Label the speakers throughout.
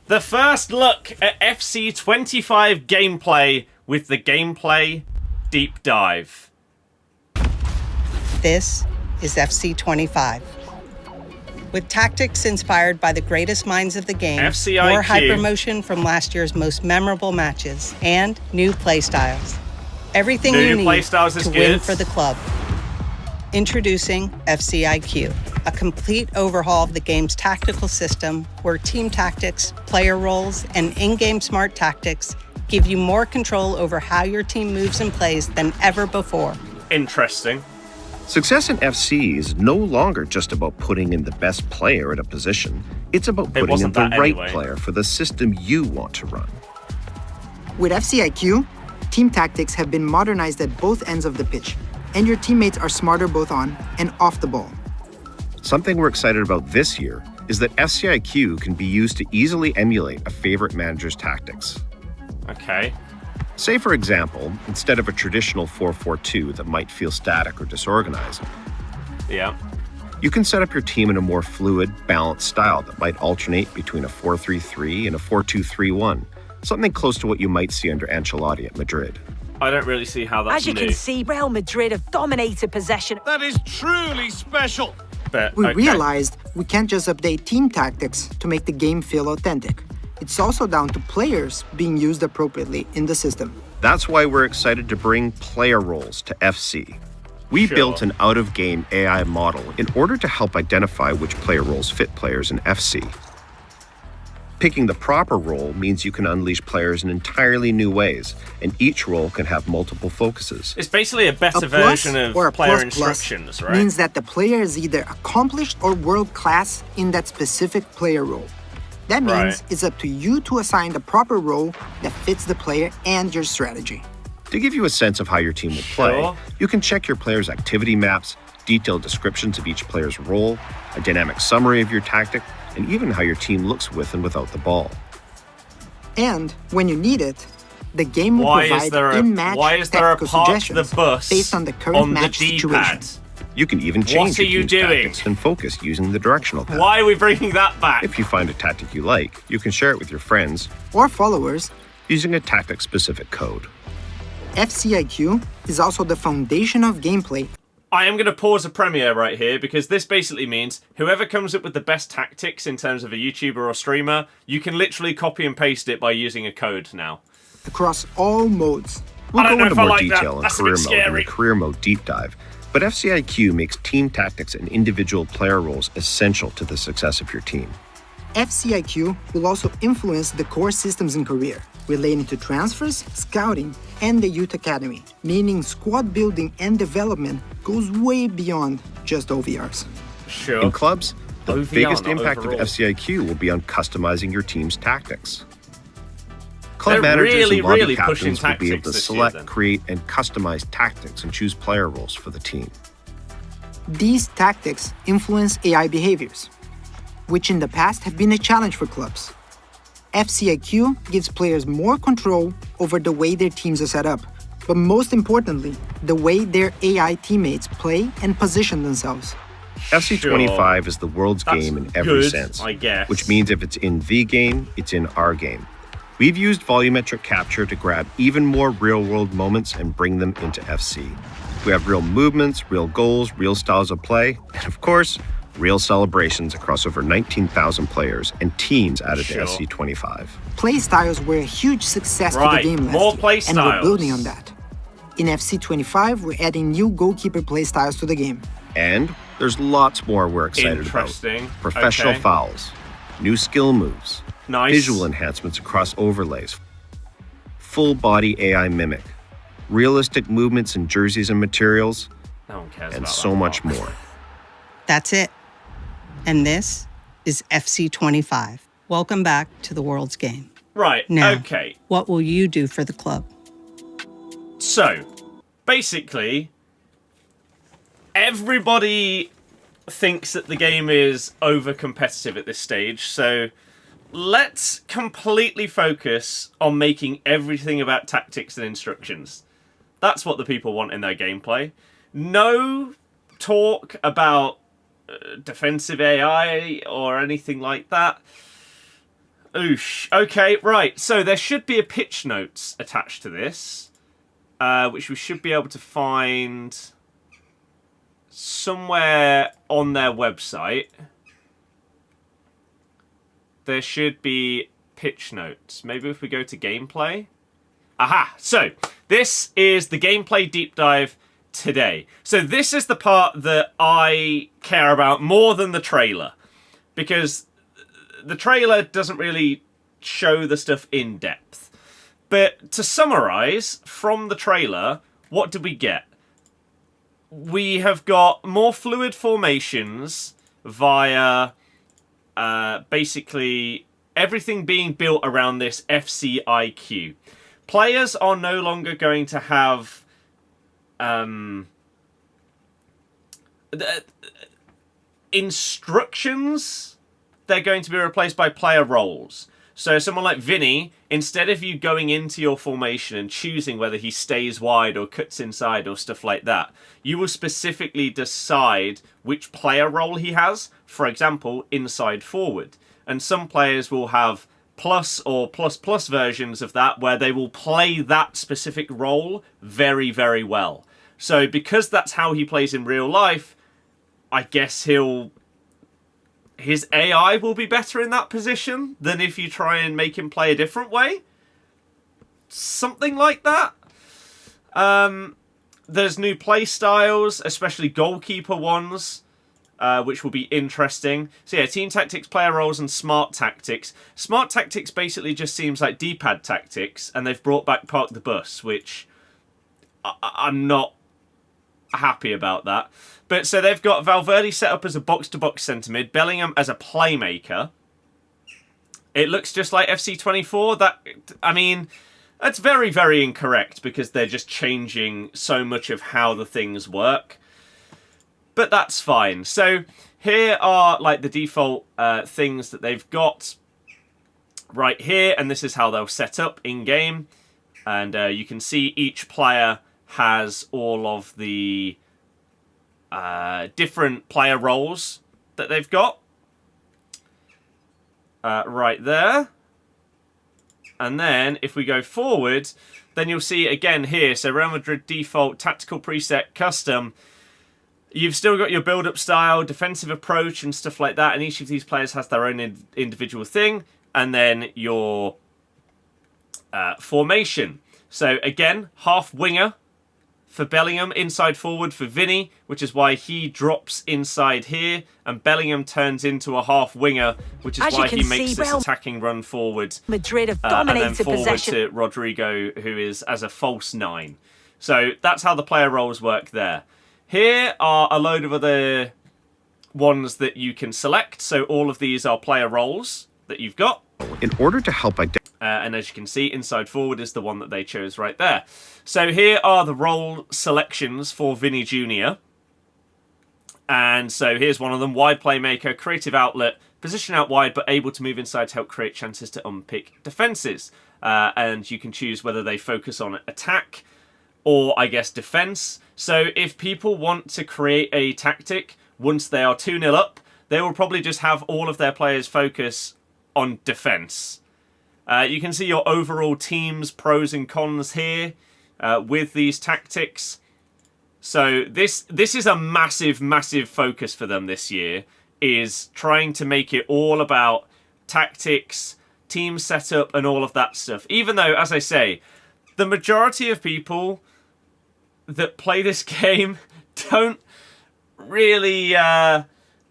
Speaker 1: The first look at FC25 gameplay with the gameplay deep dive.
Speaker 2: This is FC25. With tactics inspired by the greatest minds of the game,
Speaker 1: FCIQ.
Speaker 2: more hypermotion from last year's most memorable matches, and new playstyles. Everything you need to win for the club. Introducing FCIQ, a complete overhaul of the game's tactical system where team tactics, player roles, and in-game smart tactics give you more control over how your team moves and plays than ever before.
Speaker 1: Interesting.
Speaker 3: Success in FC is no longer just about putting in the best player at a position. It's about putting in the right player for the system you want to run.
Speaker 4: With FCIQ, team tactics have been modernized at both ends of the pitch, and your teammates are smarter both on and off the ball.
Speaker 3: Something we're excited about this year is that FCIQ can be used to easily emulate a favorite manager's tactics.
Speaker 1: Okay.
Speaker 3: Say, for example, instead of a traditional 4-4-2 that might feel static or disorganized,
Speaker 1: yeah,
Speaker 3: you can set up your team in a more fluid, balanced style that might alternate between a 4-3-3 and a 4-2-3-1, something close to what you might see under Ancelotti at Madrid.
Speaker 1: I don't really see how that's
Speaker 5: As you can see, Real Madrid have dominated possession.
Speaker 6: That is truly special.
Speaker 1: But,
Speaker 4: we realized we can't just update team tactics to make the game feel authentic. It's also down to players being used appropriately in the system.
Speaker 3: That's why we're excited to bring player roles to FC. We built an out-of-game AI model in order to help identify which player roles fit players in FC. Picking the proper role means you can unleash players in entirely new ways, and each role can have multiple focuses.
Speaker 1: It's basically a better version of player instructions, right?
Speaker 4: Means that the player is either accomplished or world-class in that specific player role. That means it's up to you to assign the proper role that fits the player and your strategy.
Speaker 3: To give you a sense of how your team will play, you can check your players' activity maps, detailed descriptions of each player's role, a dynamic summary of your tactic, and even how your team looks with and without the ball.
Speaker 4: And when you need it, the game will provide in-match tactical suggestions based on the current match situation.
Speaker 3: You can even change your team's tactics and focus using the directional pad.
Speaker 1: Why are we bringing that back?
Speaker 3: If you find a tactic you like, you can share it with your friends
Speaker 4: or followers
Speaker 3: using a tactic-specific code.
Speaker 4: FCIQ is also the foundation of gameplay.
Speaker 1: I am going to pause a premiere right here because this basically means whoever comes up with the best tactics in terms of a YouTuber or streamer, you can literally copy and paste it by using a code now.
Speaker 4: Across all modes.
Speaker 3: We'll go into more detail on career mode in the career mode deep dive, but FCIQ makes team tactics and individual player roles essential to the success of your team.
Speaker 4: FCIQ will also influence the core systems in career, relating to transfers, scouting, and the youth academy, meaning squad building and development goes way beyond just OVRs.
Speaker 1: Sure.
Speaker 3: In clubs, the biggest impact of FCIQ will be on customizing your team's tactics. Club managers and lobby captains will be able to select, create, and customize tactics and choose player roles for the team.
Speaker 4: These tactics influence AI behaviors, which in the past have been a challenge for clubs. FCIQ gives players more control over the way their teams are set up, but most importantly, the way their AI teammates play and position themselves.
Speaker 3: FC25 is the world's game in every sense,
Speaker 1: I guess.
Speaker 3: Which means if it's in the game, it's in our game. We've used volumetric capture to grab even more real-world moments and bring them into FC. We have real movements, real goals, real styles of play, and of course, real celebrations across over 19,000 players and teams added to FC25.
Speaker 4: Play styles were a huge success to the game last year, and we're building on that. In FC25, we're adding new goalkeeper play styles to the game.
Speaker 3: And there's lots more we're excited about. Professional fouls, new skill moves, visual enhancements across overlays, full body AI mimic, realistic movements in jerseys and materials, and so much more.
Speaker 2: That's it. And this is FC25. Welcome back to the world's game.
Speaker 1: Right,
Speaker 2: now, what will you do for the club?
Speaker 1: So, basically, everybody thinks that the game is over-competitive at this stage, so let's completely focus on making everything about tactics and instructions. That's what the people want in their gameplay. No talk about defensive AI or anything like that. Oosh. Okay, right. So there should be a pitch notes attached to this, which we should be able to find somewhere on their website. There should be pitch notes. Maybe if we go to gameplay. Aha! So, this is the gameplay deep dive today. So this is the part that I care about more than the trailer. Because the trailer doesn't really show the stuff in depth. But to summarize, from the trailer, what did we get? We have got more fluid formations via basically everything being built around this FCIQ. Players are no longer going to have instructions. They're going to be replaced by player roles. So someone like Vinny, instead of you going into your formation and choosing whether he stays wide or cuts inside or stuff like that, you will specifically decide which player role he has. For example, inside forward. And some players will have plus or plus plus versions of that where they will play that specific role very, very well. So because that's how he plays in real life, I guess his AI will be better in that position than if you try and make him play a different way. Something like that. There's new play styles, especially goalkeeper ones, which will be interesting. So yeah, team tactics, player roles, and smart tactics. Smart tactics basically just seems like D-pad tactics, and they've brought back park the bus, which I'm not happy about that. But so they've got Valverde set up as a box-to-box centre mid, Bellingham as a playmaker. It looks just like FC24. That's very, very incorrect because they're just changing so much of how the things work. But that's fine. So here are like the default things that they've got right here, and this is how they'll set up in-game. And you can see each player has all of the different player roles that they've got right there. And then if we go forward, then you'll see again here, so Real Madrid default, tactical preset, custom. You've still got your build-up style, defensive approach and stuff like that, and each of these players has their own individual thing. And then your formation. So again, half winger for Bellingham, inside forward for Vinny, which is why he drops inside here, and Bellingham turns into a half winger, which is why he makes this attacking run forward.
Speaker 5: Madrid have dominated
Speaker 1: and then forward
Speaker 5: possession
Speaker 1: to Rodrygo, who is as a false 9. So that's how the player roles work there. Here are a load of other ones that you can select. So all of these are player roles that you've got.
Speaker 3: In order to help identify...
Speaker 1: and as you can see, inside forward is the one that they chose right there. So here are the role selections for Vinny Jr. And so here's one of them. Wide playmaker, creative outlet, position out wide, but able to move inside to help create chances to unpick defences. And you can choose whether they focus on attack or, I guess, defence. So if people want to create a tactic once they are 2-0 up, they will probably just have all of their players focus on defence. You can see your overall team's pros and cons here with these tactics. So this is a massive, massive focus for them this year, is trying to make it all about tactics, team setup, and all of that stuff. Even though, as I say, the majority of people that play this game don't really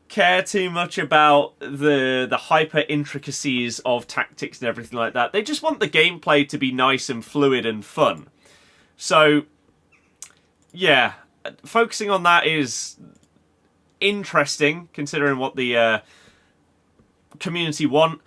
Speaker 1: care too much about the hyper intricacies of tactics and everything like that. They just want the gameplay to be nice and fluid and fun. So, yeah, focusing on that is interesting, considering what the community want.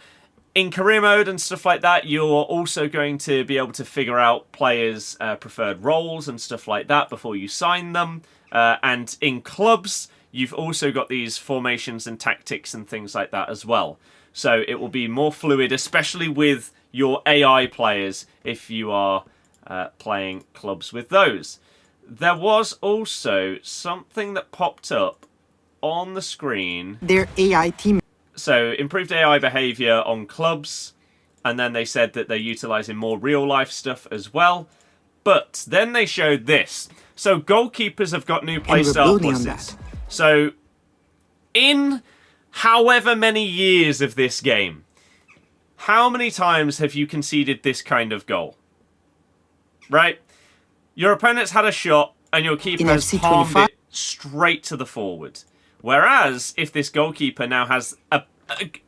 Speaker 1: In career mode and stuff like that, you're also going to be able to figure out players' preferred roles and stuff like that before you sign them. And in clubs, you've also got these formations and tactics and things like that as well. So it will be more fluid, especially with your AI players if you are playing clubs with those. There was also something that popped up on the screen.
Speaker 4: Their AI team.
Speaker 1: So improved AI behavior on clubs. And then they said that they're utilising more real-life stuff as well. But then they showed this. So goalkeepers have got new playstyle pluses. So in however many years of this game, how many times have you conceded this kind of goal? Right? Your opponent's had a shot and your keeper has palmed it straight to the forward. Whereas if this goalkeeper now has a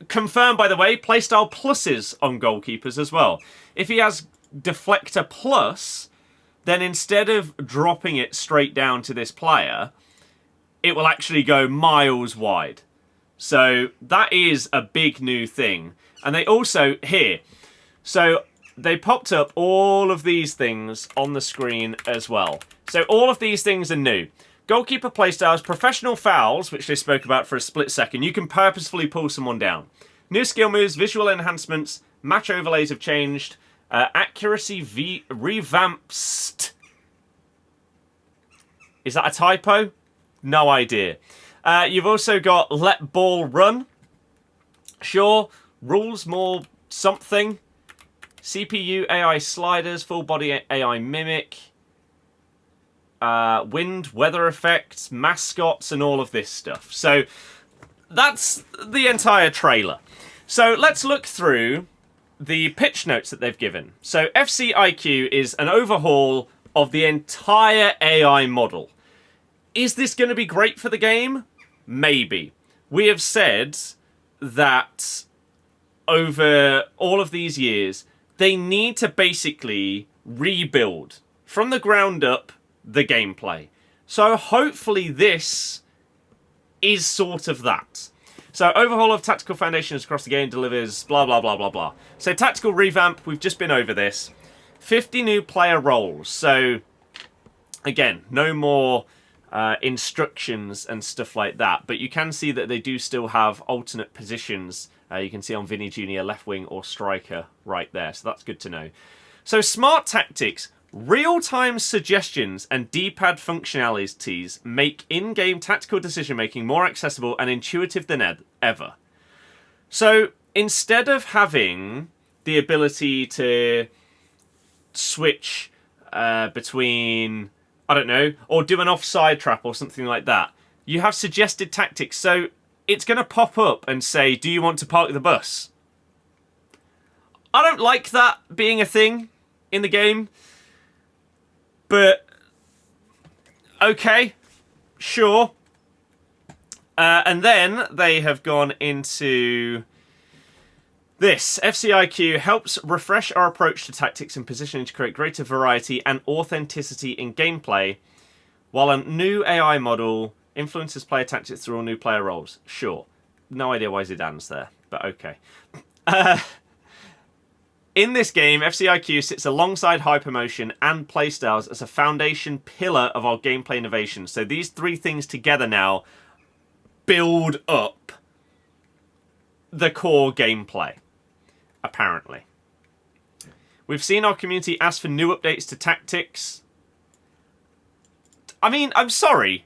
Speaker 1: confirmed, by the way, playstyle pluses on goalkeepers as well. If he has deflector plus, then instead of dropping it straight down to this player, it will actually go miles wide. So that is a big new thing. And they also, here, so they popped up all of these things on the screen as well. So all of these things are new. Goalkeeper playstyles, professional fouls, which they spoke about for a split second. You can purposefully pull someone down. New skill moves, visual enhancements, match overlays have changed. Accuracy revamps. Is that a typo? No idea. You've also got let ball run. Sure. Rules more something. CPU AI sliders, full body AI mimic. Wind, weather effects, mascots, and all of this stuff. So that's the entire trailer. So let's look through the pitch notes that they've given. So FC IQ is an overhaul of the entire AI model. Is this going to be great for the game? Maybe. We have said that over all of these years, they need to basically rebuild from the ground up the gameplay. So hopefully this is sort of that. So overhaul of tactical foundations across the game delivers blah blah blah blah blah. So tactical revamp, we've just been over this. 50 new player roles. So again, no more instructions and stuff like that, but you can see that they do still have alternate positions. You can see on Vinny Jr. left wing or striker right there, so that's good to know. So smart tactics. Real-time suggestions and D-pad functionalities make in-game tactical decision-making more accessible and intuitive than ever. So instead of having the ability to switch between, I don't know, or do an offside trap or something like that, you have suggested tactics. So it's going to pop up and say, do you want to park the bus? I don't like that being a thing in the game. But, okay, sure. And then they have gone into this. FCIQ helps refresh our approach to tactics and positioning to create greater variety and authenticity in gameplay, while a new AI model influences player tactics through all new player roles. Sure. No idea why Zidane's there, but okay. In this game, FCIQ sits alongside Hypermotion and Playstyles as a foundation pillar of our gameplay innovation. So these three things together now build up the core gameplay, apparently. We've seen our community ask for new updates to tactics. I mean, I'm sorry.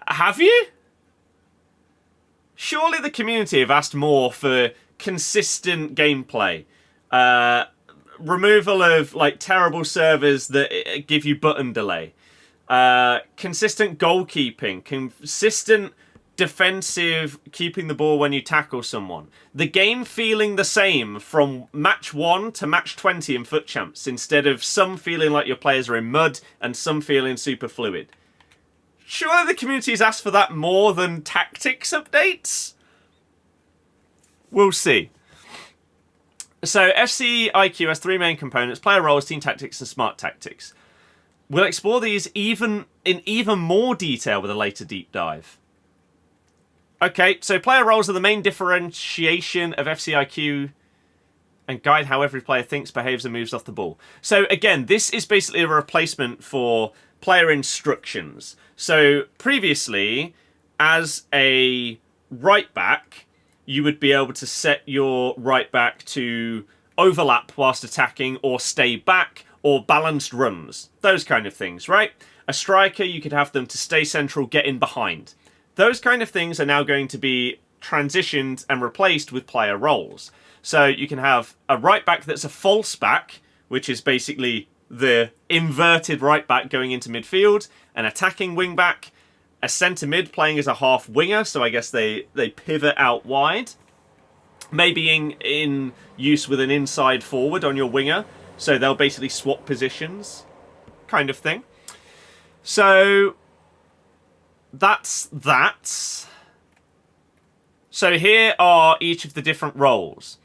Speaker 1: Have you? Surely the community have asked more for consistent gameplay. Removal of like terrible servers that give you button delay, consistent goalkeeping, consistent defensive keeping the ball when you tackle someone, the game feeling the same from match 1 to match 20 in FUT Champs, instead of some feeling like your players are in mud and some feeling super fluid. Surely the community's asked for that more than tactics updates? We'll see. So, FC IQ has three main components: player roles, team tactics, and smart tactics. We'll explore these in even more detail with a later deep dive. Okay, so player roles are the main differentiation of FC IQ and guide how every player thinks, behaves, and moves off the ball. So, again, this is basically a replacement for player instructions. So, previously, as a right back, you would be able to set your right back to overlap whilst attacking, or stay back, or balanced runs. Those kind of things, right? A striker, you could have them to stay central, get in behind. Those kind of things are now going to be transitioned and replaced with player roles. So you can have a right back that's a false back, which is basically the inverted right back going into midfield, an attacking wing back, a centre mid playing as a half winger, so I guess they pivot out wide. Maybe in use with an inside forward on your winger, so they'll basically swap positions, kind of thing. So that's that. So here are each of the different roles.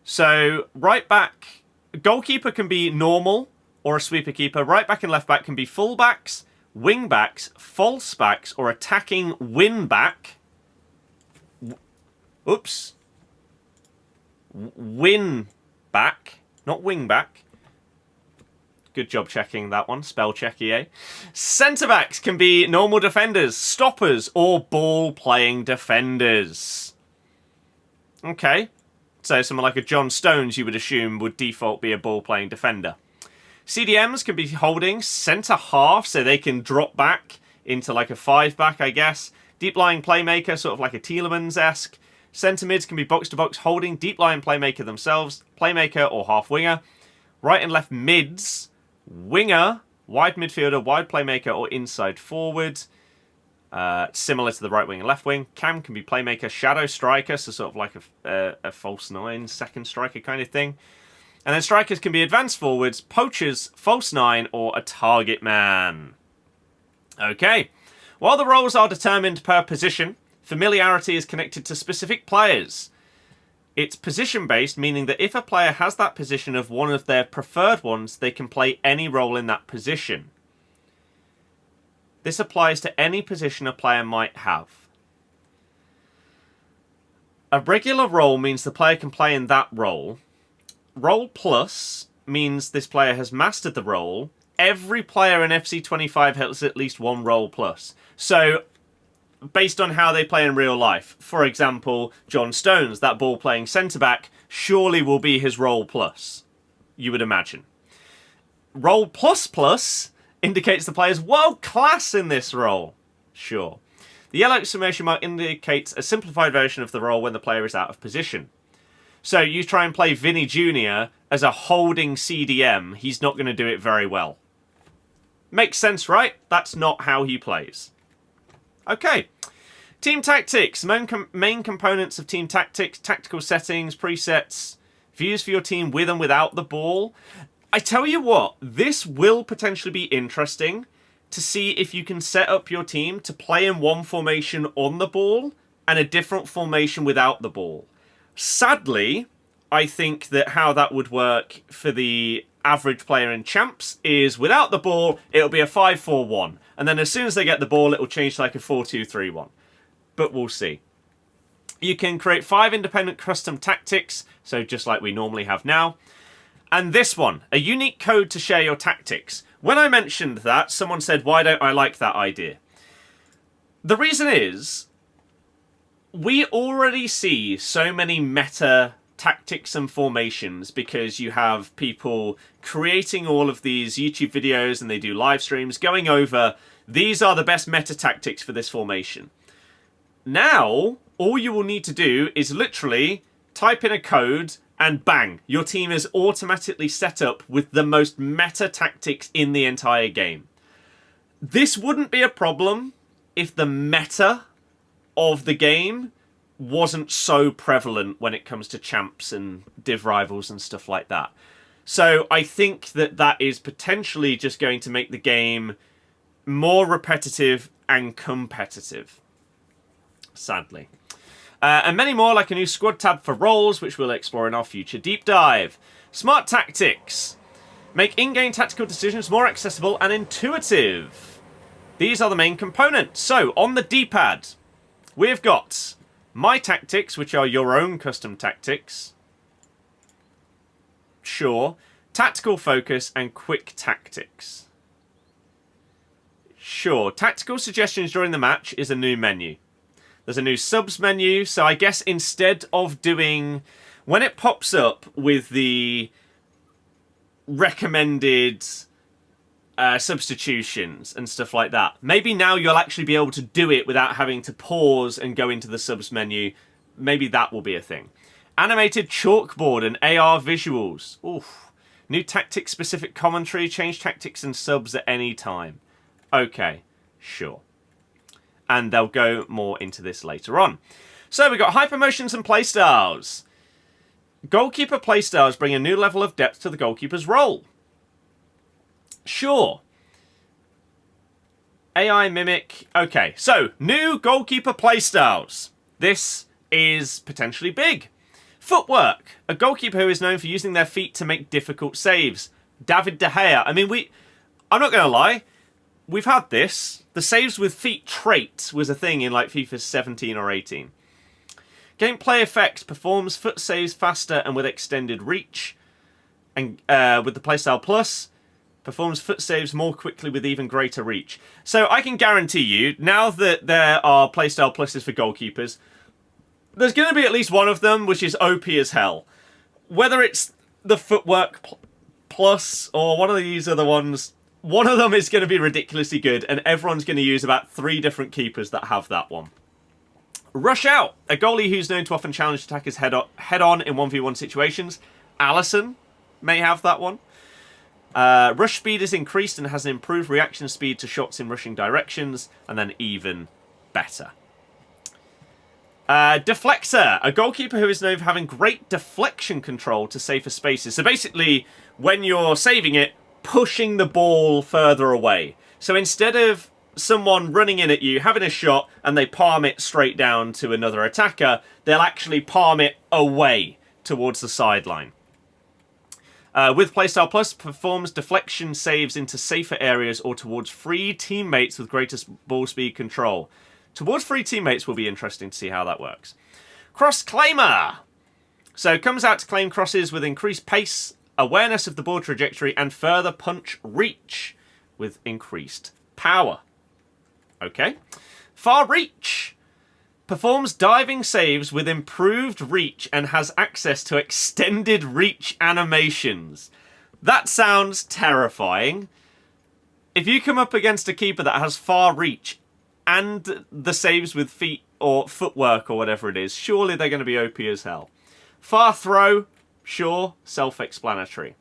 Speaker 1: So right back, goalkeeper can be normal or a sweeper keeper. Right back and left back can be full backs, wing backs, false backs, or attacking win back. Oops. Win back, not wing back. Good job checking that one. Spell check, EA. Centre backs can be normal defenders, stoppers, or ball playing defenders. Okay. So someone like a John Stones, you would assume, would default be a ball playing defender. CDMs can be holding centre half, so they can drop back into like a 5-back, I guess. Deep lying playmaker, sort of like a Tielemans-esque. Centre mids can be box-to-box holding, deep line playmaker themselves, playmaker or half winger. Right and left mids, winger, wide midfielder, wide playmaker or inside forward. Similar to the right wing and left wing. Cam can be playmaker, shadow striker, so sort of like a false nine, second striker kind of thing. And then strikers can be advanced forwards, poachers, false nine, or a target man. Okay. While the roles are determined per position, familiarity is connected to specific players. It's position-based, meaning that if a player has that position of one of their preferred ones, they can play any role in that position. This applies to any position a player might have. A regular role means the player can play in that role. Role plus means this player has mastered the role. Every player in FC25 has at least one role plus. So, based on how they play in real life, for example, John Stones, that ball-playing centre-back, surely will be his role plus, you would imagine. Role plus plus indicates the player's world class in this role. Sure. The yellow exclamation mark indicates a simplified version of the role when the player is out of position. So you try and play Vinny Jr. as a holding CDM, he's not going to do it very well. Makes sense, right? That's not how he plays. Okay. Team tactics. Main components of team tactics, tactical settings, presets, views for your team with and without the ball. I tell you what, this will potentially be interesting to see if you can set up your team to play in one formation on the ball and a different formation without the ball. Sadly, I think that how that would work for the average player in Champs is without the ball, it'll be a 5-4-1. And then as soon as they get the ball, it'll change to like a 4-2-3-1. But we'll see. You can create 5 independent custom tactics, so just like we normally have now. And this one, a unique code to share your tactics. When I mentioned that, someone said, why don't I like that idea? The reason is, we already see so many meta tactics and formations because you have people creating all of these YouTube videos and they do live streams going over, these are the best meta tactics for this formation. Now, all you will need to do is literally type in a code and bang, your team is automatically set up with the most meta tactics in the entire game. This wouldn't be a problem if the meta of the game wasn't so prevalent when it comes to champs and div rivals and stuff like that. So I think that that is potentially just going to make the game more repetitive and competitive. Sadly. And many more, like a new squad tab for roles, which we'll explore in our future deep dive. Smart tactics. Make in-game tactical decisions more accessible and intuitive. These are the main components. So, on the D-pad, we've got my tactics, which are your own custom tactics. Sure. Tactical focus and quick tactics. Sure. Tactical suggestions during the match is a new menu. There's a new subs menu, so I guess instead of doing, when it pops up with the recommended substitutions and stuff like that, maybe now you'll actually be able to do it without having to pause and go into the subs menu. Maybe that will be a thing. Animated chalkboard and AR visuals. Oof. New tactics-specific commentary. Change tactics and subs at any time. Okay, sure. And they'll go more into this later on. So we've got hypermotions and playstyles. Goalkeeper playstyles bring a new level of depth to the goalkeeper's role. Sure. AI mimic. Okay, so new goalkeeper playstyles. This is potentially big. Footwork. A goalkeeper who is known for using their feet to make difficult saves. David De Gea. I mean, I'm not going to lie. We've had this. The saves with feet trait was a thing in like FIFA 17 or 18. Gameplay effects. Performs foot saves faster and with extended reach. And with the Playstyle Plus, performs foot saves more quickly with even greater reach. So I can guarantee you, now that there are Playstyle Pluses for goalkeepers, there's going to be at least one of them which is OP as hell. Whether it's the Footwork Plus or one of these other ones, one of them is going to be ridiculously good, and everyone's going to use about 3 different keepers that have that one. Rush Out. A goalie who's known to often challenge attackers head-on in 1v1 situations. Alisson may have that one. Rush speed is increased and has an improved reaction speed to shots in rushing directions, and then even better. Deflector. A goalkeeper who is known for having great deflection control to safer spaces. So basically, when you're saving it, pushing the ball further away. So instead of someone running in at you, having a shot, and they palm it straight down to another attacker, they'll actually palm it away towards the sideline. With Playstyle Plus, performs deflection saves into safer areas or towards free teammates with greater ball speed control. Towards free teammates will be interesting to see how that works. Cross Claimer. So comes out to claim crosses with increased pace, awareness of the ball trajectory, and further punch reach with increased power. Okay. Far Reach. Performs diving saves with improved reach and has access to extended reach animations. That sounds terrifying. If you come up against a keeper that has far reach and the saves with feet or footwork or whatever it is, surely they're going to be OP as hell. Far Throw, sure, self-explanatory.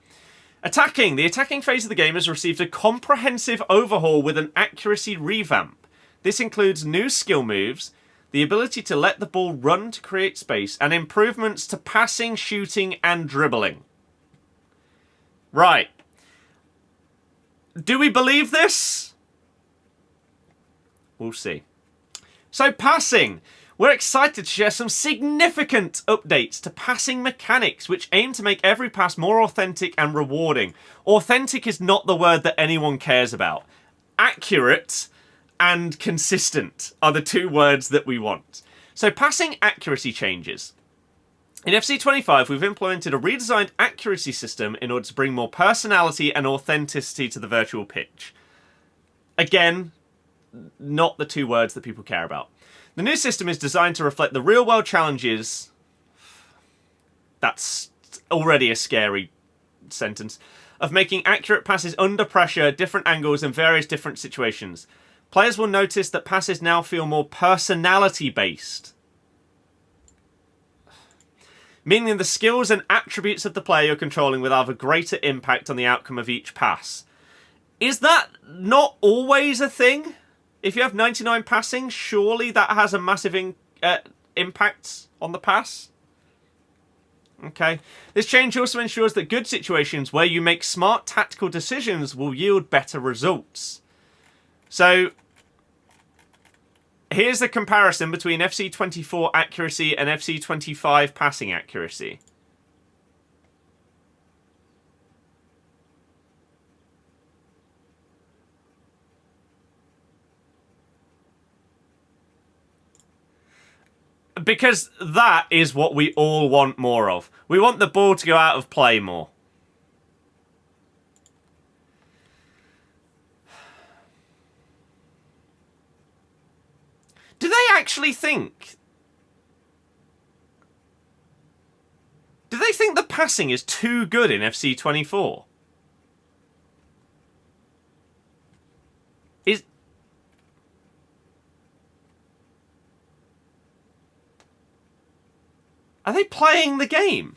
Speaker 1: Attacking. The attacking phase of the game has received a comprehensive overhaul with an accuracy revamp. This includes new skill moves, the ability to let the ball run to create space, and improvements to passing, shooting, and dribbling. Right. Do we believe this? We'll see. So, passing. We're excited to share some significant updates to passing mechanics, which aim to make every pass more authentic and rewarding. Authentic is not the word that anyone cares about. Accurate and consistent are the 2 words that we want. So, passing accuracy changes. In FC25, we've implemented a redesigned accuracy system in order to bring more personality and authenticity to the virtual pitch. Again, not the 2 words that people care about. The new system is designed to reflect the real-world challenges. That's already a scary sentence. Of making accurate passes under pressure, different angles, and various different situations. Players will notice that passes now feel more personality-based. Meaning the skills and attributes of the player you're controlling will have a greater impact on the outcome of each pass. Is that not always a thing? If you have 99 passing, surely that has a massive impact on the pass? Okay. This change also ensures that good situations where you make smart tactical decisions will yield better results. So, here's the comparison between FC24 accuracy and FC25 passing accuracy. Because that is what we all want more of. We want the ball to go out of play more. Do they actually think... Do they think the passing is too good in FC24? Are they playing the game?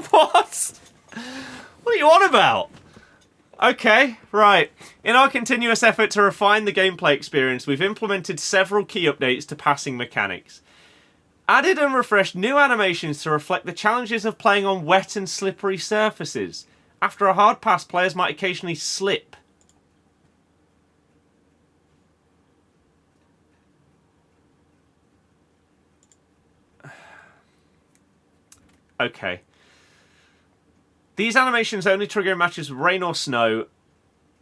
Speaker 1: What? What are you on about? Okay, right. In our continuous effort to refine the gameplay experience, we've implemented several key updates to passing mechanics. Added and refreshed new animations to reflect the challenges of playing on wet and slippery surfaces. After a hard pass, players might occasionally slip. Okay. These animations only trigger in matches with rain or snow,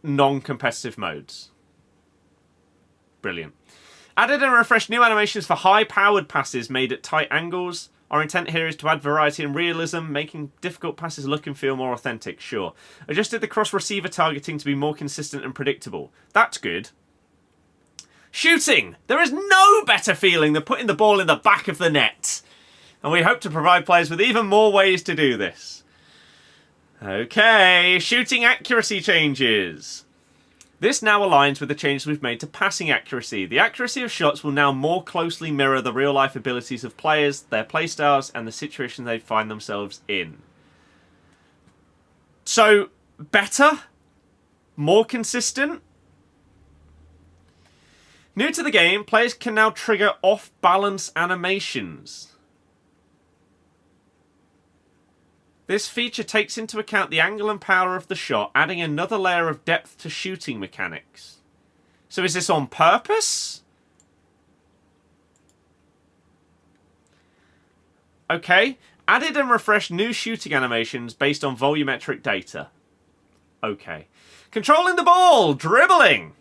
Speaker 1: non-competitive modes. Brilliant. Added and refreshed new animations for high-powered passes made at tight angles. Our intent here is to add variety and realism, making difficult passes look and feel more authentic, sure. Adjusted the cross-receiver targeting to be more consistent and predictable. That's good. Shooting! There is no better feeling than putting the ball in the back of the net. And we hope to provide players with even more ways to do this. Okay, shooting accuracy changes. This now aligns with the changes we've made to passing accuracy. The accuracy of shots will now more closely mirror the real-life abilities of players, their playstyles, and the situation they find themselves in. So, better? More consistent? New to the game, players can now trigger off-balance animations. This feature takes into account the angle and power of the shot, adding another layer of depth to shooting mechanics. So is this on purpose? Okay. Added and refreshed new shooting animations based on volumetric data. Okay. Controlling the ball! Dribbling!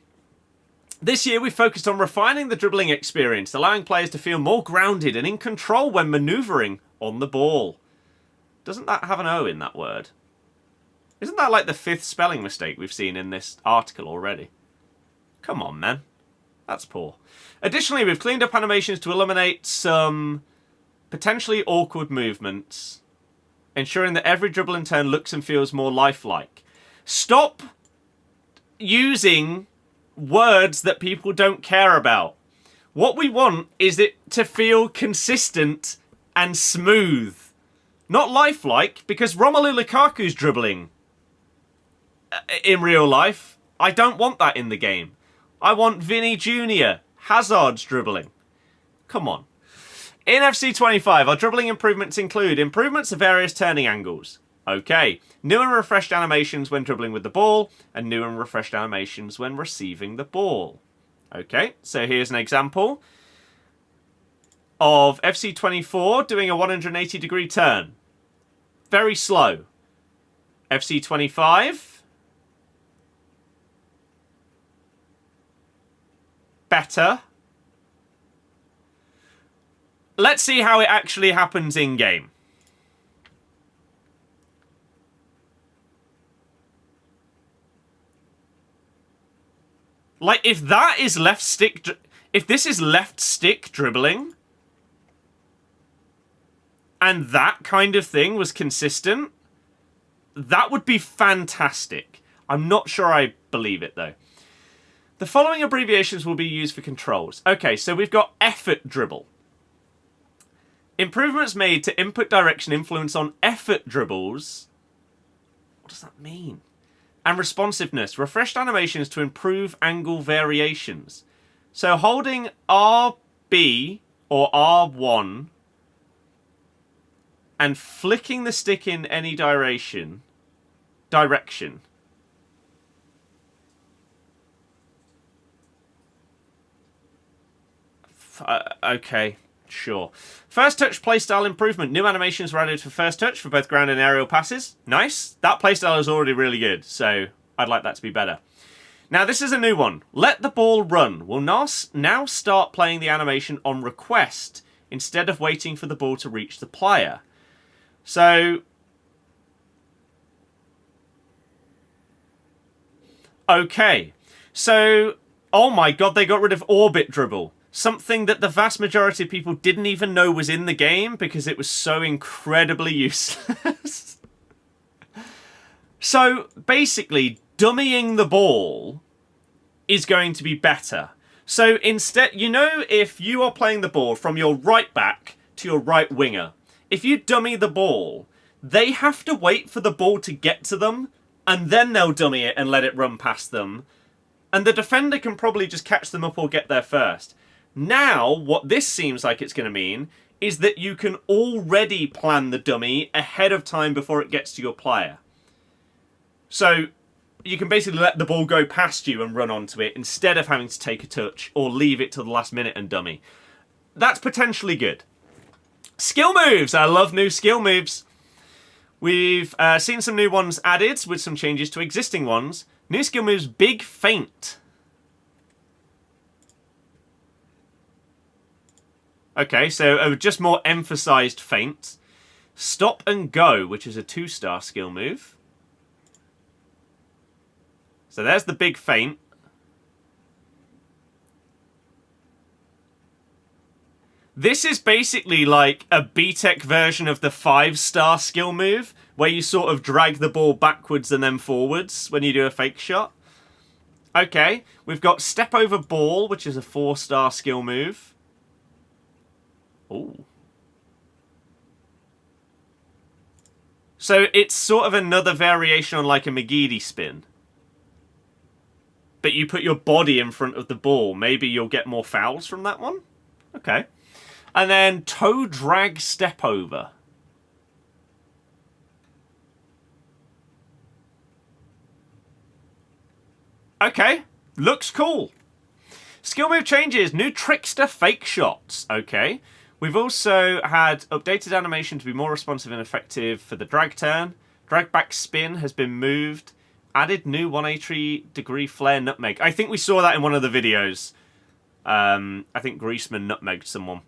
Speaker 1: This year we focused on refining the dribbling experience, allowing players to feel more grounded and in control when manoeuvring on the ball. Doesn't that have an O in that word? Isn't that like the 5th spelling mistake we've seen in this article already? Come on, man. That's poor. Additionally, we've cleaned up animations to eliminate some potentially awkward movements, ensuring that every dribble in turn looks and feels more lifelike. Stop using words that people don't care about. What we want is it to feel consistent and smooth. Not lifelike, because Romelu Lukaku's dribbling in real life. I don't want that in the game. I want Vinny Jr., Hazard's dribbling. Come on. In FC 25, our dribbling improvements include improvements to various turning angles. Okay. New and refreshed animations when dribbling with the ball, and new and refreshed animations when receiving the ball. Okay, so here's an example of FC 24 doing a 180-degree turn. Very slow. FC 25. Better. Let's see how it actually happens in-game. Like, if that is left stick... If this is left stick dribbling, and that kind of thing was consistent, that would be fantastic. I'm not sure I believe it, though. The following abbreviations will be used for controls. Okay, so we've got effort dribble. Improvements made to input direction influence on effort dribbles. What does that mean? And responsiveness. Refreshed animations to improve angle variations. So holding RB or R1 and flicking the stick in any direction. Okay, sure. First touch playstyle improvement. New animations were added for first touch for both ground and aerial passes. Nice. That playstyle is already really good, so I'd like that to be better. Now, this is a new one. Let the ball run. We'll now start playing the animation on request instead of waiting for the ball to reach the player. So, okay. So, oh my god, they got rid of orbit dribble. Something that the vast majority of people didn't even know was in the game because it was so incredibly useless. So, basically, dummying the ball is going to be better. So instead, you know, if you are playing the ball from your right back to your right winger, if you dummy the ball, they have to wait for the ball to get to them, and then they'll dummy it and let it run past them. And the defender can probably just catch them up or get there first. Now, what this seems like it's going to mean is that you can already plan the dummy ahead of time before it gets to your player. So you can basically let the ball go past you and run onto it instead of having to take a touch or leave it to the last minute and dummy. That's potentially good. Skill moves. I love new skill moves. We've seen some new ones added with some changes to existing ones. New skill moves, Big Feint. Okay, so just more emphasised feint. Stop and Go, which is a 2-star skill move. So there's the Big Feint. This is basically like a B-Tech version of the 5-star skill move, where you sort of drag the ball backwards and then forwards when you do a fake shot. Okay, we've got Step Over Ball, which is a 4-star skill move. Ooh. So it's sort of another variation on like a McGeady spin. But you put your body in front of the ball. Maybe you'll get more fouls from that one. Okay. And then Toe Drag Step Over. Okay. Looks cool. Skill move changes. New Trickster Fake Shots. Okay. We've also had updated animation to be more responsive and effective for the drag turn. Drag back spin has been moved. Added new 180-degree flare nutmeg. I think we saw that in one of the videos. I think Griezmann nutmegged someone.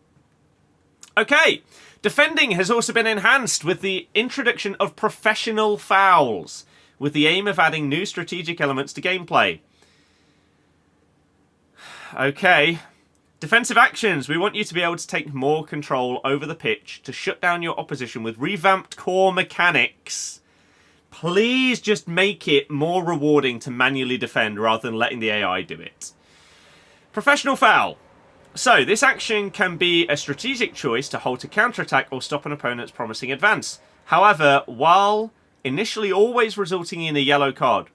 Speaker 1: Okay. Defending has also been enhanced with the introduction of professional fouls, with the aim of adding new strategic elements to gameplay. Okay. Defensive actions. We want you to be able to take more control over the pitch to shut down your opposition with revamped core mechanics. Please just make it more rewarding to manually defend rather than letting the AI do it. Professional foul. So, this action can be a strategic choice to halt a counterattack or stop an opponent's promising advance. However, while initially always resulting in a yellow card,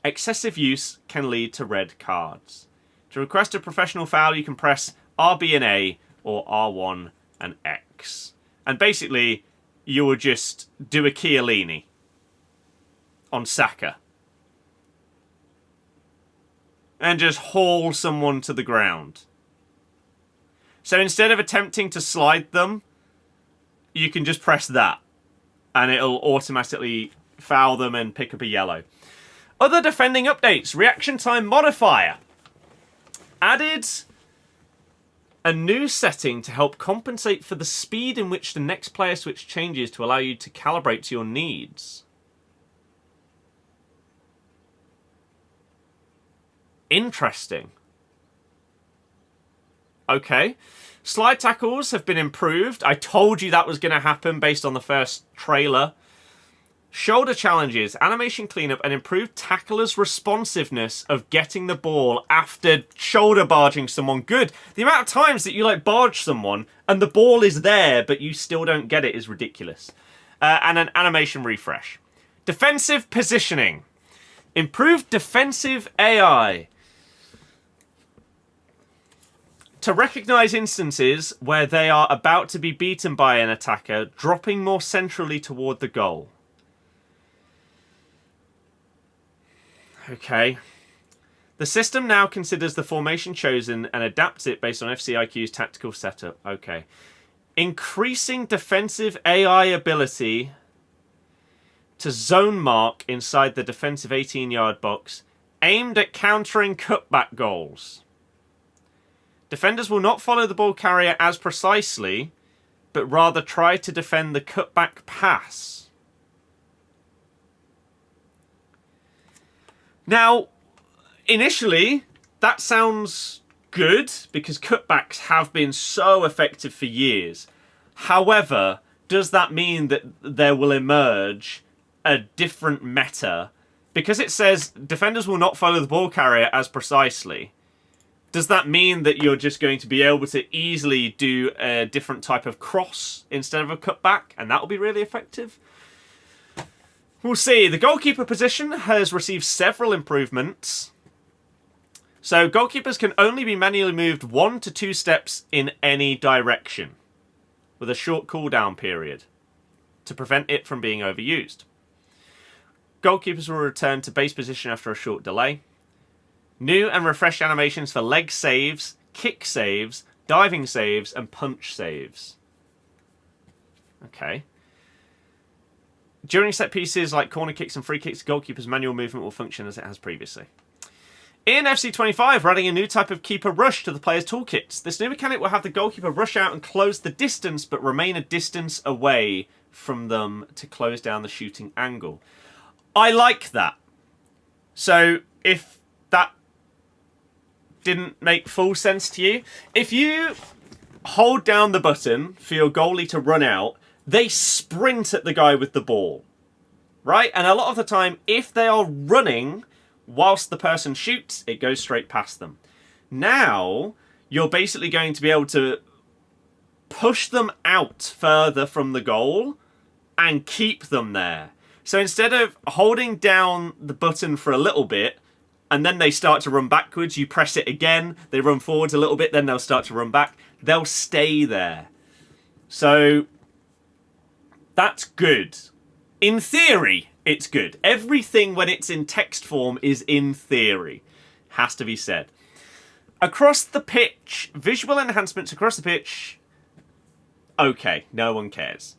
Speaker 1: excessive use can lead to red cards. To request a professional foul, you can press RB and A or R1 and X. And basically, you will just do a Chiellini on Saka. And just haul someone to the ground. So instead of attempting to slide them, you can just press that. And it'll automatically foul them and pick up a yellow. Other defending updates. Reaction time modifier. Added a new setting to help compensate for the speed in which the next player switch changes to allow you to calibrate to your needs. Interesting. Okay. Slide tackles have been improved. I told you that was going to happen based on the first trailer. Shoulder challenges, animation cleanup, and improved tackler's responsiveness of getting the ball after shoulder barging someone. Good. The amount of times that you like barge someone and the ball is there but you still don't get it is ridiculous. And an animation refresh. Defensive positioning. Improved defensive AI. To recognise instances where they are about to be beaten by an attacker, dropping more centrally toward the goal. Okay. The system now considers the formation chosen and adapts it based on FCIQ's tactical setup. Okay. Increasing defensive AI ability to zone mark inside the defensive 18-yard box, aimed at countering cutback goals. Defenders will not follow the ball carrier as precisely, but rather try to defend the cutback pass. Now, initially, that sounds good, because cutbacks have been so effective for years. However, does that mean that there will emerge a different meta? Because it says defenders will not follow the ball carrier as precisely. Does that mean that you're just going to be able to easily do a different type of cross instead of a cutback, and that will be really effective? We'll see. The goalkeeper position has received several improvements. So goalkeepers can only be manually moved 1 to 2 steps in any direction, with a short cooldown period to prevent it from being overused. Goalkeepers will return to base position after a short delay. New and refreshed animations for leg saves, kick saves, diving saves, and punch saves. Okay. During set pieces like corner kicks and free kicks, goalkeeper's manual movement will function as it has previously. In FC25, we're adding a new type of keeper rush to the player's toolkits. This new mechanic will have the goalkeeper rush out and close the distance, but remain a distance away from them to close down the shooting angle. I like that. So, if that didn't make full sense to you, if you hold down the button for your goalie to run out, they sprint at the guy with the ball, right? And a lot of the time, if they are running whilst the person shoots, it goes straight past them. Now, you're basically going to be able to push them out further from the goal and keep them there. So instead of holding down the button for a little bit, and then they start to run backwards, you press it again, they run forwards a little bit, then they'll start to run back. They'll stay there. So that's good. In theory, it's good. Everything when it's in text form is in theory. Has to be said. Across the pitch, visual enhancements across the pitch. Okay, no one cares.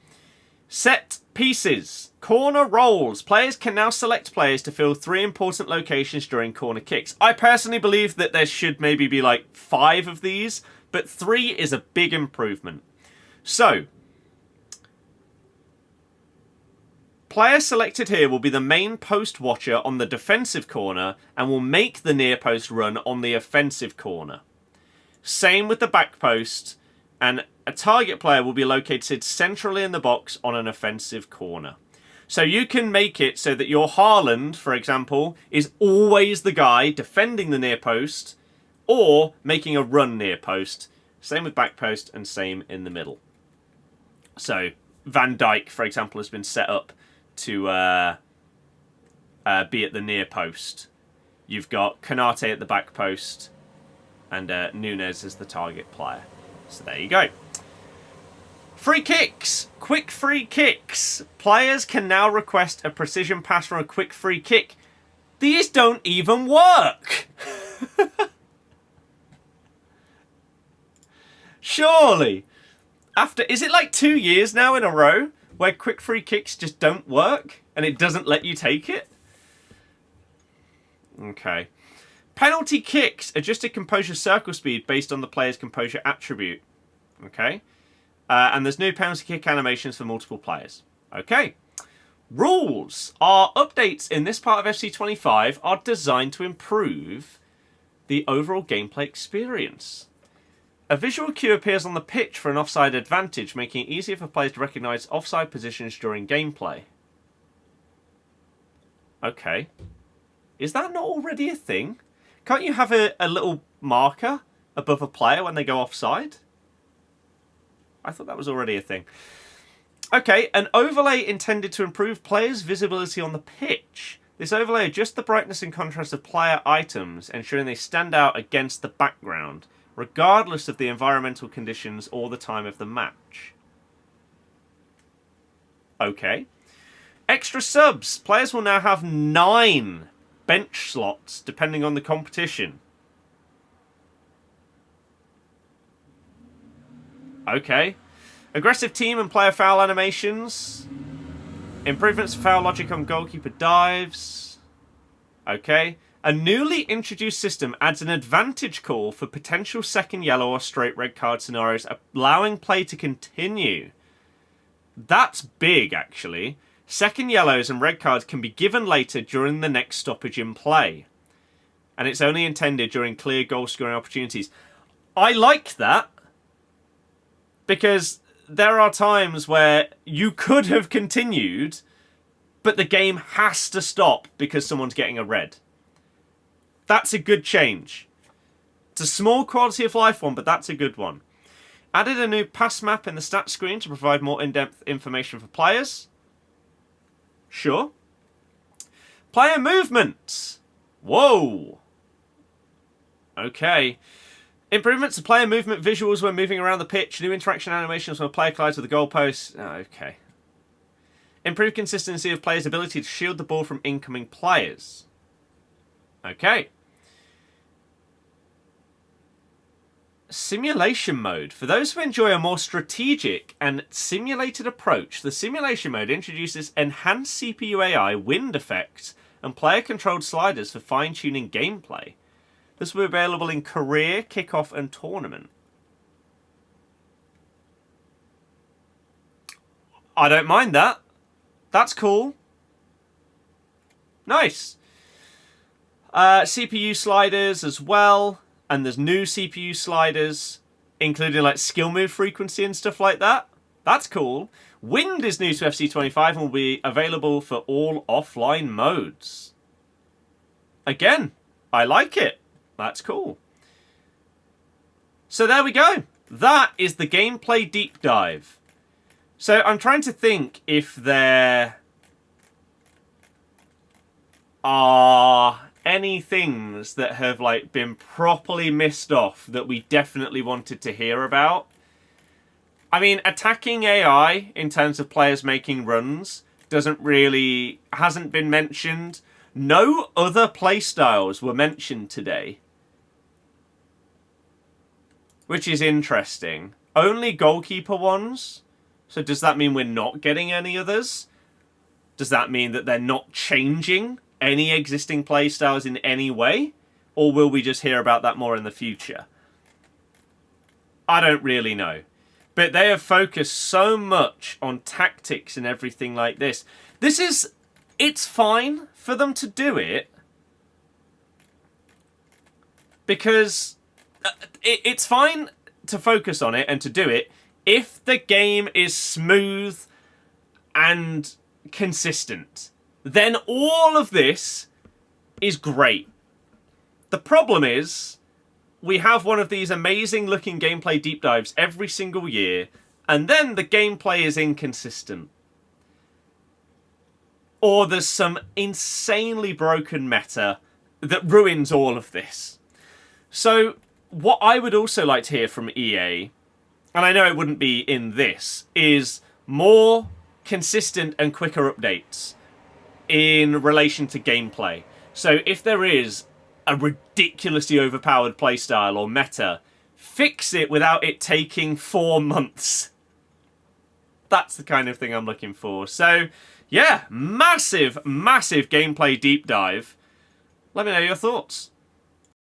Speaker 1: Set pieces. Corner rolls. Players can now select players to fill 3 important locations during corner kicks. I personally believe that there should maybe be like 5 of these, but 3 is a big improvement. So, player selected here will be the main post watcher on the defensive corner and will make the near post run on the offensive corner. Same with the back post, and a target player will be located centrally in the box on an offensive corner. So you can make it so that your Haaland, for example, is always the guy defending the near post or making a run near post. Same with back post and same in the middle. So Van Dijk, for example, has been set up to be at the near post. You've got Konate at the back post and Nunes as the target player. So there you go. Free kicks. Quick free kicks. Players can now request a precision pass from a quick free kick. These don't even work. Surely. Is it like 2 years now in a row where quick free kicks just don't work and it doesn't let you take it? Okay. Penalty kicks. Adjusted composure circle speed based on the player's composure attribute. Okay. And there's new penalty kick animations for multiple players. Okay. Rules. Our updates in this part of FC25 are designed to improve the overall gameplay experience. A visual cue appears on the pitch for an offside advantage, making it easier for players to recognise offside positions during gameplay. Okay. Is that not already a thing? Can't you have a little marker above a player when they go offside? I thought that was already a thing. Okay, an overlay intended to improve players' visibility on the pitch. This overlay adjusts the brightness and contrast of player items, ensuring they stand out against the background, regardless of the environmental conditions or the time of the match. Okay. Extra subs. Players will now have 9 bench slots, depending on the competition. Okay. Aggressive team and player foul animations. Improvements to foul logic on goalkeeper dives. Okay. A newly introduced system adds an advantage call for potential second yellow or straight red card scenarios, allowing play to continue. That's big, actually. Second yellows and red cards can be given later during the next stoppage in play. And it's only intended during clear goal-scoring opportunities. I like that. Because there are times where you could have continued, but the game has to stop because someone's getting a red. That's a good change. It's a small quality of life one, but that's a good one. Added a new pass map in the stats screen to provide more in-depth information for players. Sure. Player movements. Whoa. Okay. Improvements to player movement visuals when moving around the pitch. New interaction animations when a player collides with the goalpost. Okay. Improved consistency of players' ability to shield the ball from incoming players. Okay. Simulation mode. For those who enjoy a more strategic and simulated approach, the simulation mode introduces enhanced CPU AI, wind effects, and player-controlled sliders for fine-tuning gameplay. This will be available in career, kickoff, and tournament. I don't mind that. That's cool. Nice. CPU sliders as well. And there's new CPU sliders, including like skill move frequency and stuff like that. That's cool. Wind is new to FC25 and will be available for all offline modes. Again, I like it. That's cool. So there we go. That is the gameplay deep dive. So I'm trying to think if there are any things that have like been properly missed off that we definitely wanted to hear about. I mean, attacking AI in terms of players making runs hasn't been mentioned. No other playstyles were mentioned today, which is interesting. Only goalkeeper ones. So does that mean we're not getting any others? Does that mean that they're not changing any existing playstyles in any way? Or will we just hear about that more in the future? I don't really know. But they have focused so much on tactics and everything like this. It's fine for them to do it. Because it's fine to focus on it and to do it if the game is smooth and consistent. Then all of this is great. The problem is, we have one of these amazing looking gameplay deep dives every single year, and then the gameplay is inconsistent. Or there's some insanely broken meta that ruins all of this. So, what I would also like to hear from EA, and I know it wouldn't be in this, is more consistent and quicker updates in relation to gameplay. So if there is a ridiculously overpowered playstyle or meta, fix it without it taking 4 months. That's the kind of thing I'm looking for. So yeah, massive, massive gameplay deep dive. Let me know your thoughts.